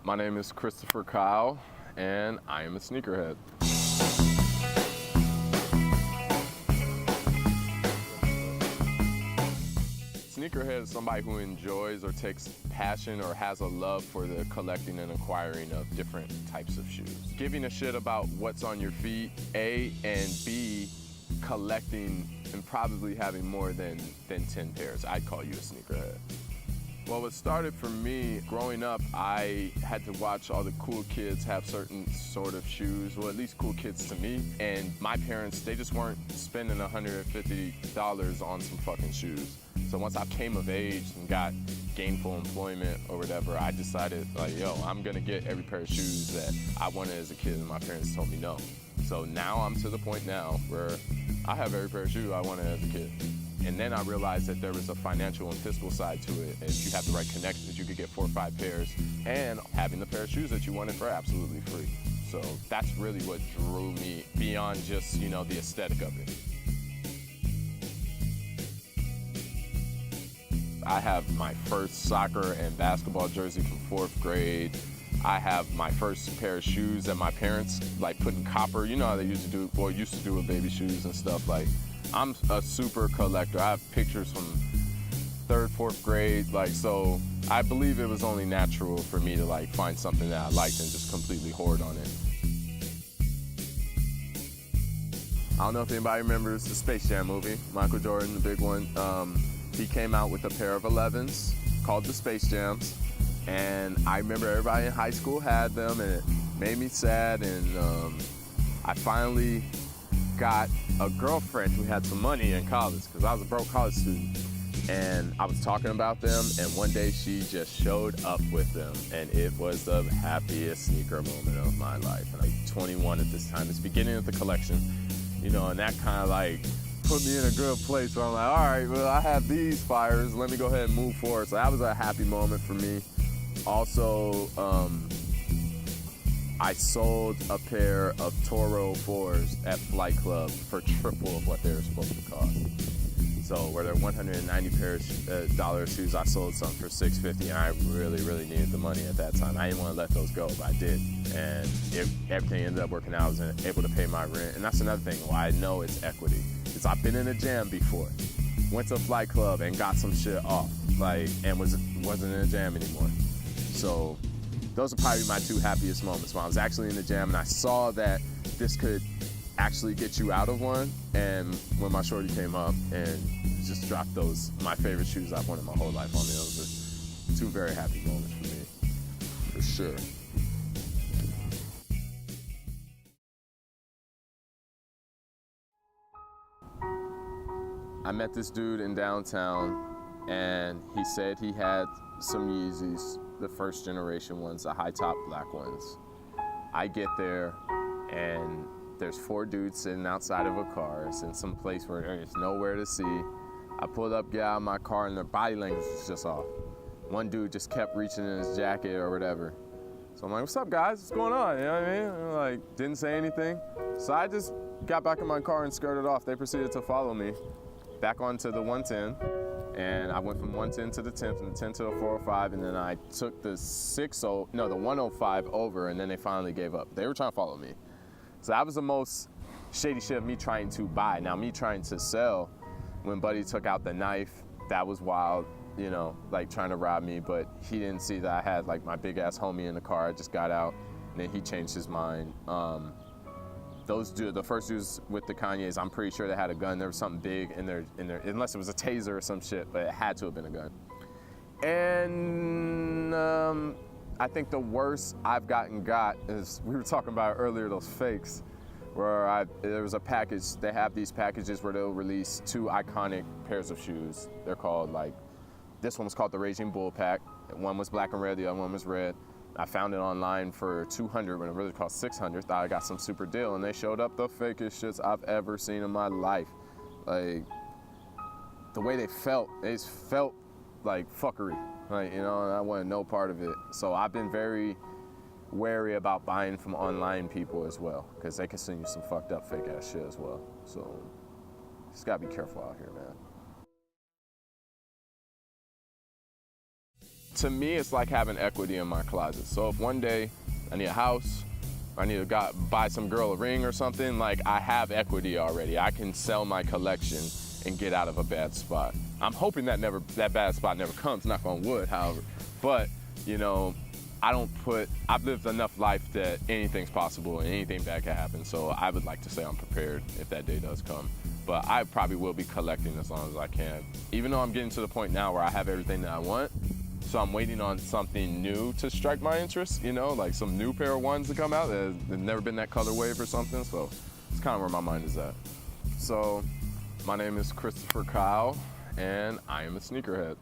My name is Christopher Kyle, and I am a sneakerhead. Sneakerhead is somebody who enjoys or takes passion or has a love for the collecting and acquiring of different types of shoes. Giving a shit about what's on your feet, A, and B, collecting and probably having more than 10 pairs. I'd call you a sneakerhead. Well, what started for me, growing up, I had to watch all the cool kids have certain sort of shoes, well, at least cool kids to me. And my parents, they just weren't spending $150 on some fucking shoes. So once I came of age and got gainful employment or whatever, I decided, like, yo, I'm gonna get every pair of shoes that I wanted as a kid, and my parents told me no. So now I'm to the point now where I have every pair of shoes I wanted as a kid. And then I realized that there was a financial and fiscal side to it. If you have the right connections, you could get 4 or 5 pairs and having the pair of shoes that you wanted for absolutely free. So that's really what drew me beyond just, you know, the aesthetic of it. I have my first soccer and basketball jersey from 4th grade. I have my first pair of shoes that my parents like put in copper. You know how they used to do with baby shoes and stuff. Like, I'm a super collector. I have pictures from 3rd, 4th grade. Like, so I believe it was only natural for me to like find something that I liked and just completely hoard on it. I don't know if anybody remembers the Space Jam movie, Michael Jordan, the big one. He came out with a pair of 11s called the Space Jams. And I remember everybody in high school had them, and it made me sad. And I finally got a girlfriend who had some money in college, because I was a broke college student. And I was talking about them, and one day she just showed up with them, and it was the happiest sneaker moment of my life. And I'm 21 at this time. It's the beginning of the collection, you know, and that kind of like put me in a good place where I'm like, all right, well, I have these fires. Let me go ahead and move forward. So that was a happy moment for me. Also, I sold a pair of Toro 4s at Flight Club for triple of what they were supposed to cost. So where they're $190 shoes, I sold some for $650, and I really needed the money at that time. I didn't want to let those go, but I did. And everything ended up working out. I was able to pay my rent. And that's another thing why I know it's equity. Is I've been in a jam before. Went to a Flight Club and got some shit off, like, and wasn't in a jam anymore. So those are probably my 2 happiest moments, when I was actually in the jam and I saw that this could actually get you out of one. And when my shorty came up and just dropped those, my favorite shoes I've wanted my whole life on me, those are 2 very happy moments for me, for sure. I met this dude in downtown, and he said he had some Yeezys, the first generation ones, the high top black ones. I get there, and there's 4 dudes sitting outside of a car. It's in some place where there's nowhere to see. I pulled up, get out of my car, and their body language was just off. One dude just kept reaching in his jacket or whatever. So I'm like, what's up, guys? What's going on? You know what I mean? And like, didn't say anything. So I just got back in my car and skirted off. They proceeded to follow me back onto the 110. And I went from 110 to the 10, from the 10 to the 405, and then I took the 105 over, and then they finally gave up. They were trying to follow me. So that was the most shady shit of me trying to buy. Now, me trying to sell, when Buddy took out the knife, that was wild, you know, like trying to rob me, but he didn't see that I had like my big ass homie in the car. I just got out, and then he changed his mind. The first dudes with the Kanyes, I'm pretty sure they had a gun. There was something big in their, unless it was a taser or some shit, but it had to have been a gun. And I think the worst I've got is, we were talking about earlier, those fakes, where there was a package. They have these packages where they'll release 2 iconic pairs of shoes. They're called, like, this one was called the Raging Bull Pack. One was black and red, the other one was red. I found it online for $200 when it really cost $600. Thought I got some super deal, and they showed up the fakest shits I've ever seen in my life. Like, the way they felt like fuckery. Like, you know, and I wanted no part of it. So I've been very wary about buying from online people as well, because they can send you some fucked up fake ass shit as well. So just gotta be careful out here, man. To me, it's like having equity in my closet. So if one day I need a house, or I need to buy some girl a ring or something, like I have equity already. I can sell my collection and get out of a bad spot. I'm hoping that bad spot never comes, knock on wood, however. But, you know, I've lived enough life that anything's possible and anything bad can happen. So I would like to say I'm prepared if that day does come. But I probably will be collecting as long as I can. Even though I'm getting to the point now where I have everything that I want, so I'm waiting on something new to strike my interest, you know, like some new pair of ones to come out. There's never been that color wave or something, so it's kind of where my mind is at. So my name is Christopher Kyle, and I am a sneakerhead.